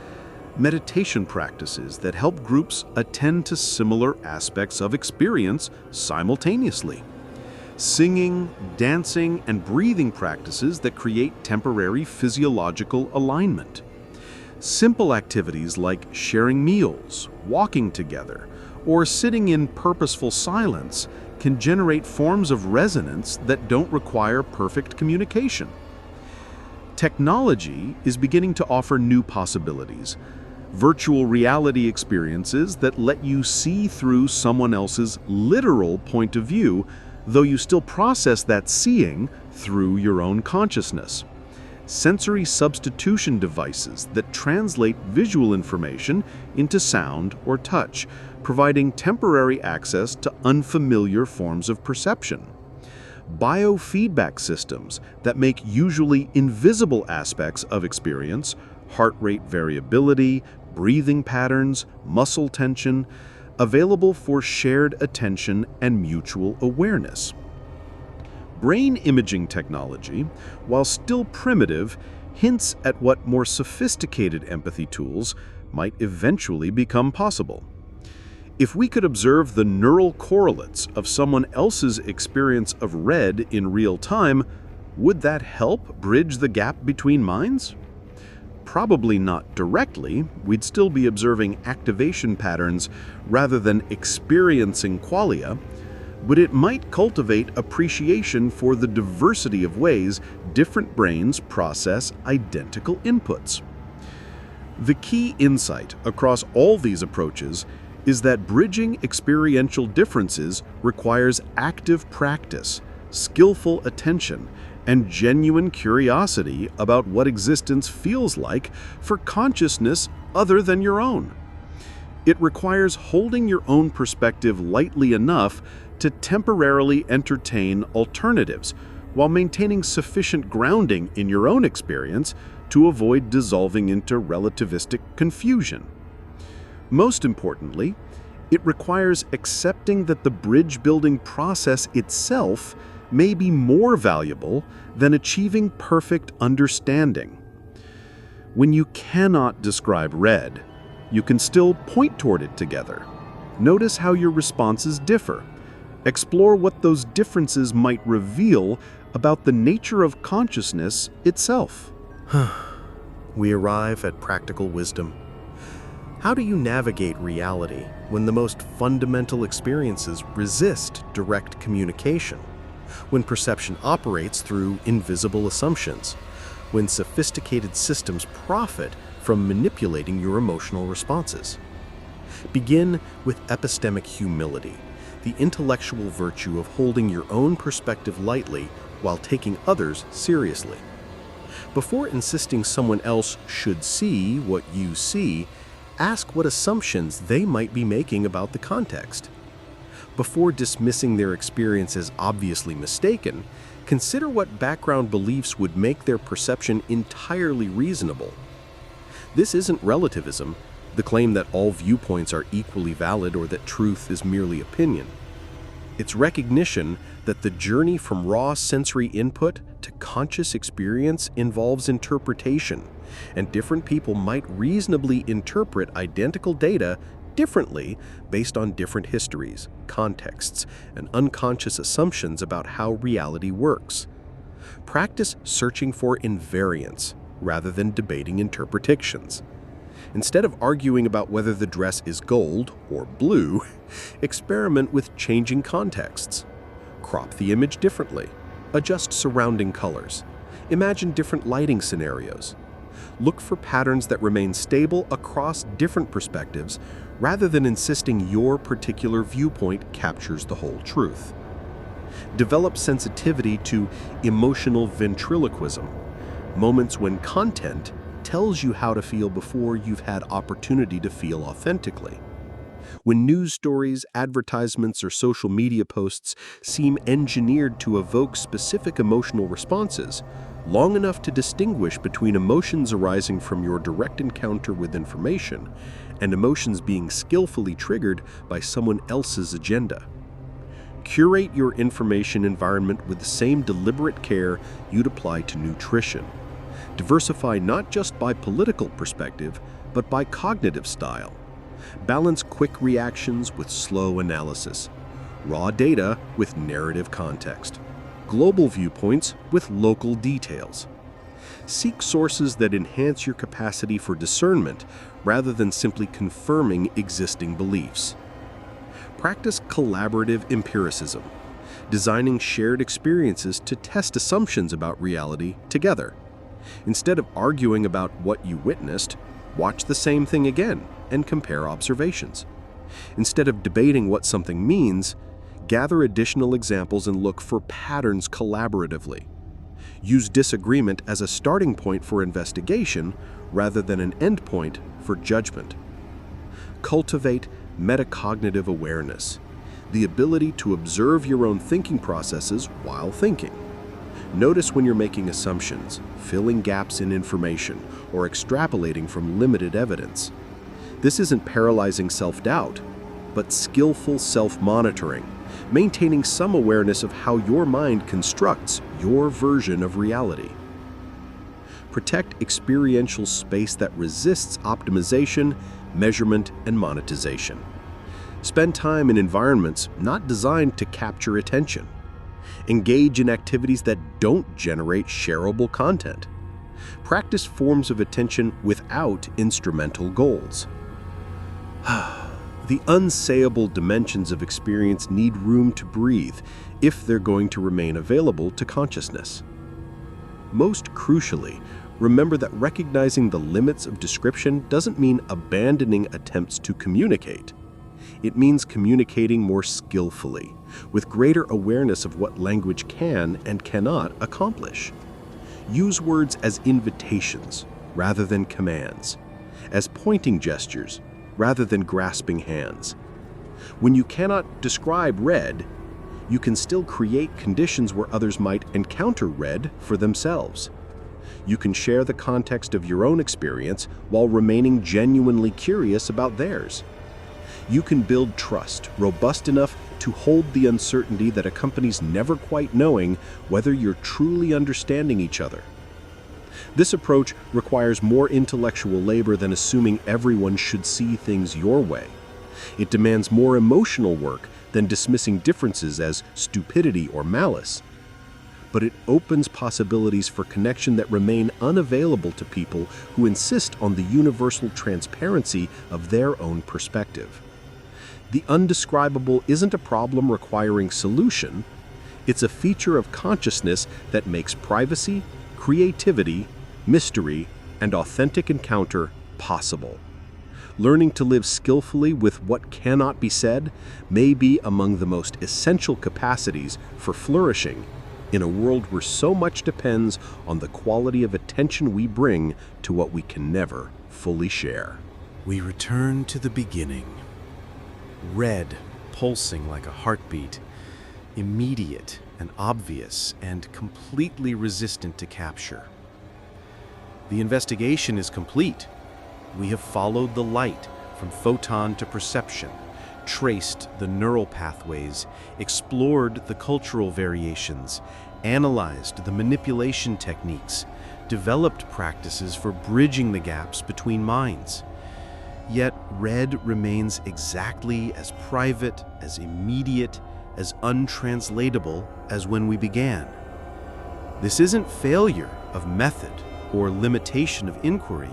Meditation practices that help groups attend to similar aspects of experience simultaneously. Singing, dancing, and breathing practices that create temporary physiological alignment. Simple activities like sharing meals, walking together, or sitting in purposeful silence can generate forms of resonance that don't require perfect communication. Technology is beginning to offer new possibilities. Virtual reality experiences that let you see through someone else's literal point of view, though you still process that seeing through your own consciousness. Sensory substitution devices that translate visual information into sound or touch, providing temporary access to unfamiliar forms of perception. Biofeedback systems that make usually invisible aspects of experience, heart rate variability, breathing patterns, muscle tension, available for shared attention and mutual awareness. Brain imaging technology, while still primitive, hints at what more sophisticated empathy tools might eventually become possible. If we could observe the neural correlates of someone else's experience of red in real time, would that help bridge the gap between minds? Probably not directly. We'd still be observing activation patterns rather than experiencing qualia, but it might cultivate appreciation for the diversity of ways different brains process identical inputs. The key insight across all these approaches is that bridging experiential differences requires active practice, skillful attention, and genuine curiosity about what existence feels like for consciousness other than your own. It requires holding your own perspective lightly enough to temporarily entertain alternatives, while maintaining sufficient grounding in your own experience to avoid dissolving into relativistic confusion. Most importantly, it requires accepting that the bridge-building process itself may be more valuable than achieving perfect understanding. When you cannot describe red, you can still point toward it together. Notice how your responses differ. Explore what those differences might reveal about the nature of consciousness itself. We arrive at practical wisdom. How do you navigate reality when the most fundamental experiences resist direct communication? When perception operates through invisible assumptions? When sophisticated systems profit from manipulating your emotional responses? Begin with epistemic humility, the intellectual virtue of holding your own perspective lightly while taking others seriously. Before insisting someone else should see what you see, ask what assumptions they might be making about the context. Before dismissing their experience as obviously mistaken, consider what background beliefs would make their perception entirely reasonable. This isn't relativism, the claim that all viewpoints are equally valid or that truth is merely opinion. It's recognition that the journey from raw sensory input to conscious experience involves interpretation, and different people might reasonably interpret identical data differently based on different histories, contexts, and unconscious assumptions about how reality works. Practice searching for invariance rather than debating interpretations. Instead of arguing about whether the dress is gold or blue, experiment with changing contexts. Crop the image differently. Adjust surrounding colors. Imagine different lighting scenarios. Look for patterns that remain stable across different perspectives rather than insisting your particular viewpoint captures the whole truth. Develop sensitivity to emotional ventriloquism, moments when content tells you how to feel before you've had opportunity to feel authentically. When news stories, advertisements, or social media posts seem engineered to evoke specific emotional responses, long enough to distinguish between emotions arising from your direct encounter with information and emotions being skillfully triggered by someone else's agenda. Curate your information environment with the same deliberate care you'd apply to nutrition. Diversify not just by political perspective, but by cognitive style. Balance quick reactions with slow analysis, raw data with narrative context, global viewpoints with local details. Seek sources that enhance your capacity for discernment rather than simply confirming existing beliefs. Practice collaborative empiricism, designing shared experiences to test assumptions about reality together. Instead of arguing about what you witnessed, watch the same thing again and compare observations. Instead of debating what something means, gather additional examples and look for patterns collaboratively. Use disagreement as a starting point for investigation rather than an endpoint for judgment. Cultivate metacognitive awareness, the ability to observe your own thinking processes while thinking. Notice when you're making assumptions, filling gaps in information, or extrapolating from limited evidence. This isn't paralyzing self-doubt, but skillful self-monitoring, maintaining some awareness of how your mind constructs your version of reality. Protect experiential space that resists optimization, measurement, and monetization. Spend time in environments not designed to capture attention. Engage in activities that don't generate shareable content. Practice forms of attention without instrumental goals. The unsayable dimensions of experience need room to breathe if they're going to remain available to consciousness. Most crucially, remember that recognizing the limits of description doesn't mean abandoning attempts to communicate. It means communicating more skillfully, with greater awareness of what language can and cannot accomplish. Use words as invitations rather than commands, as pointing gestures rather than grasping hands. When you cannot describe red, you can still create conditions where others might encounter red for themselves. You can share the context of your own experience while remaining genuinely curious about theirs. You can build trust robust enough to hold the uncertainty that accompanies never quite knowing whether you're truly understanding each other. This approach requires more intellectual labor than assuming everyone should see things your way. It demands more emotional work than dismissing differences as stupidity or malice. But it opens possibilities for connection that remain unavailable to people who insist on the universal transparency of their own perspective. The undescribable isn't a problem requiring solution. It's a feature of consciousness that makes privacy, creativity, mystery, and authentic encounter possible. Learning to live skillfully with what cannot be said may be among the most essential capacities for flourishing in a world where so much depends on the quality of attention we bring to what we can never fully share. We return to the beginning. Red, pulsing like a heartbeat, immediate and obvious and completely resistant to capture. The investigation is complete. We have followed the light from photon to perception, traced the neural pathways, explored the cultural variations, analyzed the manipulation techniques, developed practices for bridging the gaps between minds. Yet red remains exactly as private, as immediate, as untranslatable as when we began. This isn't failure of method or limitation of inquiry.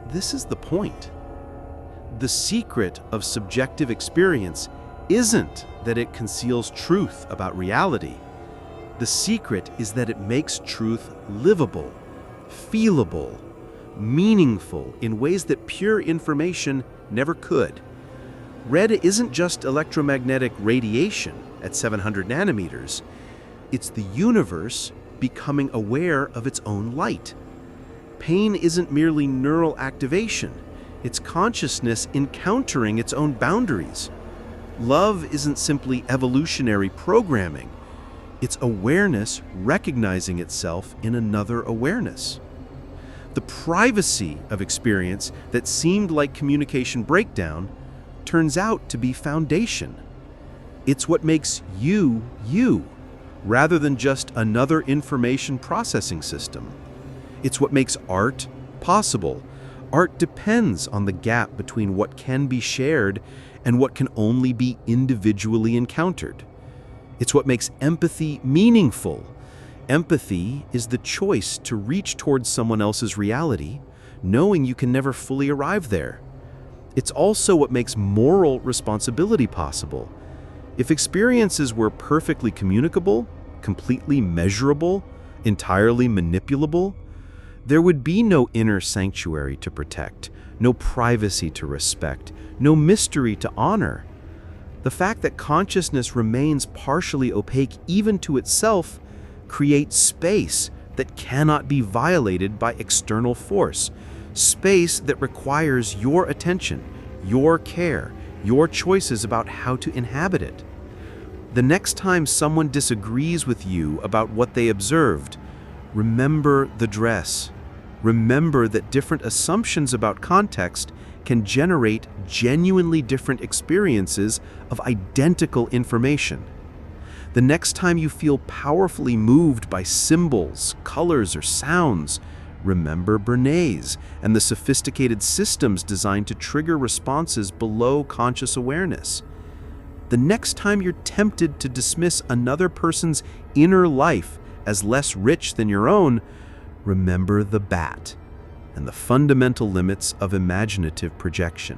This is the point. The secret of subjective experience isn't that it conceals truth about reality. The secret is that it makes truth livable, feelable, meaningful in ways that pure information never could. Red isn't just electromagnetic radiation. at 700 nanometers, it's the universe becoming aware of its own light. Pain isn't merely neural activation, it's consciousness encountering its own boundaries. Love isn't simply evolutionary programming, it's awareness recognizing itself in another awareness. The privacy of experience that seemed like communication breakdown turns out to be foundation. It's what makes you, you, rather than just another information processing system. It's what makes art possible. Art depends on the gap between what can be shared and what can only be individually encountered. It's what makes empathy meaningful. Empathy is the choice to reach towards someone else's reality, knowing you can never fully arrive there. It's also what makes moral responsibility possible. If experiences were perfectly communicable, completely measurable, entirely manipulable, there would be no inner sanctuary to protect, no privacy to respect, no mystery to honor. The fact that consciousness remains partially opaque even to itself creates space that cannot be violated by external force, space that requires your attention, your care, your choices about how to inhabit it. The next time someone disagrees with you about what they observed, remember the dress. Remember that different assumptions about context can generate genuinely different experiences of identical information. The next time you feel powerfully moved by symbols, colors, or sounds, remember Bernays and the sophisticated systems designed to trigger responses below conscious awareness. The next time you're tempted to dismiss another person's inner life as less rich than your own, remember the bat and the fundamental limits of imaginative projection.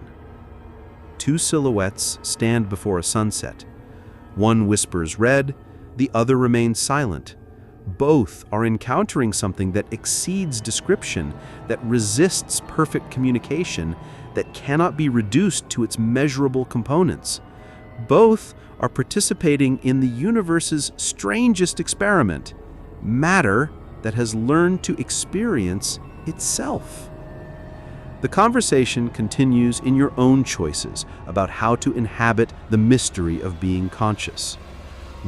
Two silhouettes stand before a sunset. One whispers red, the other remains silent. Both are encountering something that exceeds description, that resists perfect communication, that cannot be reduced to its measurable components. Both are participating in the universe's strangest experiment, matter that has learned to experience itself. The conversation continues in your own choices about how to inhabit the mystery of being conscious.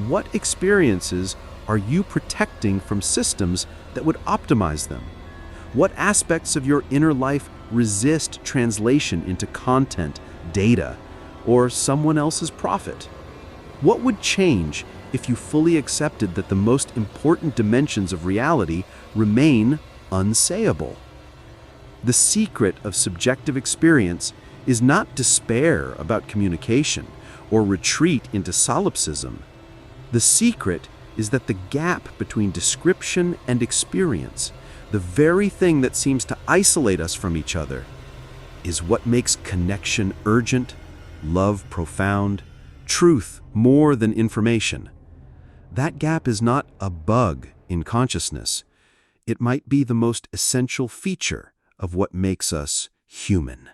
What experiences are you protecting from systems that would optimize them? What aspects of your inner life resist translation into content, data, or someone else's profit? What would change if you fully accepted that the most important dimensions of reality remain unsayable? The secret of subjective experience is not despair about communication or retreat into solipsism. The secret is that the gap between description and experience, the very thing that seems to isolate us from each other, is what makes connection urgent, love profound, truth more than information. That gap is not a bug in consciousness. It might be the most essential feature of what makes us human.